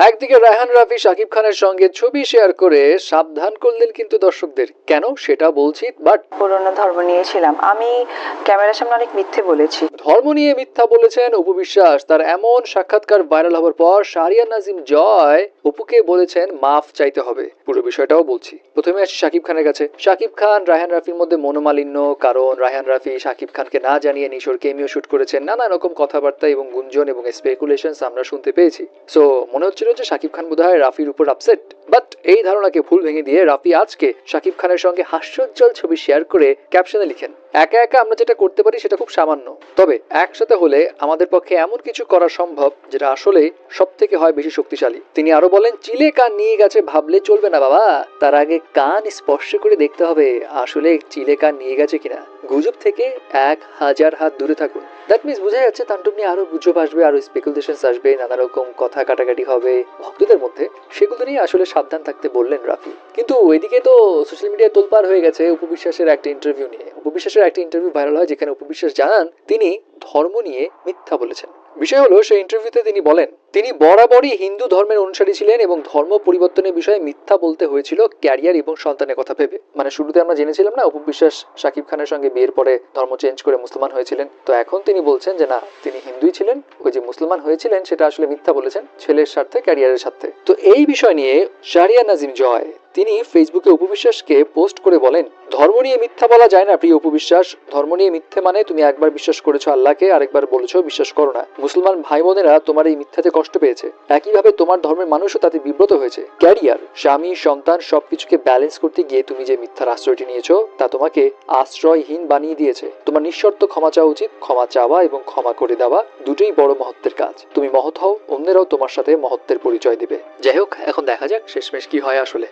একদিকে রায়হান রাফি শাকিব খানের সঙ্গে ছবি শেয়ার করে সাবধান করলেন কিন্তু দর্শকদের। কেন সেটা বলছি, বাট পুরনো ধর্ম নিয়েছিলাম আমি, ক্যামেরার সামনে অনেক মিথ্যে বলেছি। ধর্ম নিয়ে মিথ্যা বলেছেন অপু বিশ্বাস। তার এমন সাক্ষাৎকার ভাইরাল হওয়ার পর শাহরিয়ার নাজিম জয় অপুকে বলেছেন মাফ চাইতে হবে। পুরো বিষয়টাও বলছি। প্রথমে আসি শাকিব খানের কাছে। শাকিব খান রায়হান রাফির মধ্যে মনোমালিন্য, কারণ রায়হান রাফি শাকিব খানকে না জানিয়ে নিশোর কেমিও শুট করেছেন। নানা রকম কথাবার্তা এবং গুঞ্জন এবং স্পেকুলেশনস আমরা শুনতে পেয়েছি। সো মনে হচ্ছিল যে শাকিব খান বোধহয় রাফির উপর আপসেট, বাট এই ধারণাকে ভুল ভেঙে দিয়ে রাফি আজকে শাকিব খানের সঙ্গে হাস্যোজ্জ্বল ছবি শেয়ার করে ক্যাপশনে লিখেন, একা একা আমরা যেটা করতে পারি সেটা খুব সামান্য, তবে একসাথে হলে আমাদের পক্ষে এমন কিছু করা সম্ভব যেটা আসলে সব থেকে হয় বেশি শক্তিশালী। তিনি আরো বলেন, চিলে কান নিয়ে গেছে ভাবলে চলবে না বাবা, তার আগে কান স্পর্শ করে দেখতে হবে আসলে চিলে কান নিয়ে গেছে কিনা। গুজব থেকে 1000 হাত দূরে থাকুন। দ্যাট মিনস বোঝা যাচ্ছে তাণ্ডব নিয়ে আরো গুজব আসবে, আরো স্পেকুলেশনস আসবে, নানা রকম কথা কাটাকাটি হবে ভক্তদের মধ্যে। সেগুলো নিয়ে আসলে সাবধান থাকতে বললেন রাফি। কিন্তু এদিকে তো সোশ্যাল মিডিয়ায় তোলপাড় হয়ে গেছে অপু বিশ্বাসের একটা ইন্টারভিউ নিয়ে। অপু বিশ্বাসের একটা ইন্টারভিউ ভাইরাল হয় যেখানে অপু বিশ্বাস জানান তিনি ধর্ম নিয়ে মিথ্যা বলেছেন। বিষয় হলো, সেই ইন্টারভিউতে তিনি বলেন তিনি বরাবরই হিন্দু ধর্মের অনুসারী ছিলেন এবং ধর্ম পরিবর্তনের বিষয়ে মিথ্যা বলতে হয়েছিল ক্যারিয়ার এবং সন্তানের কথা ভেবে। মানে শুরুতে আমরা জেনেছিলাম না অপু বিশ্বাস শাকিব খানের সঙ্গে বিয়ের পরে ধর্ম চেঞ্জ করে মুসলমান হয়েছিলেন, তো এখন তিনি বলছেন যে না, তিনি হিন্দুই ছিলেন, ওই যে মুসলমান হয়েছিলেন সেটা আসলে মিথ্যা বলেছেন ছেলের স্বার্থে, ক্যারিয়ারের স্বার্থে। তো এই বিষয় নিয়ে শাহরিয়ার নাজিম জয় তিনি ফেসবুকে অপু বিশ্বাসকে পোস্ট করে বলেন, ধর্ম নিয়ে মিথ্যা বলা যায় না প্রিয় অপু বিশ্বাস। ধর্ম নিয়ে মিথ্যে মানে তুমি একবার বিশ্বাস করেছো আল্লাহকে, আরেকবার বলেছো বিশ্বাস করো না। মুসলমান ভাই বোনেরা তোমার এই মিথ্যাতে কষ্ট পেয়েছে, একইভাবে তোমার ধর্মের মানুষও তাতে বিব্রত হয়েছে। ক্যারিয়ার, স্বামী, সন্তান সবকিছুকে ব্যালেন্স করতে গিয়ে তুমি যে মিথ্যার আশ্রয়টি নিয়েছো তা তোমাকে আশ্রয়হীন বানিয়ে দিয়েছে। তোমার নিঃশর্ত ক্ষমা চাওয়া উচিত। ক্ষমা চাওয়া এবং ক্ষমা করে দেওয়া দুটোই বড় মহত্বের কাজ। তুমি মহৎ হও, অন্যেরাও তোমার সাথে মহত্বের পরিচয় দেবে। যাই হোক, এখন দেখা যাক শেষমেশ কি হয় আসলে।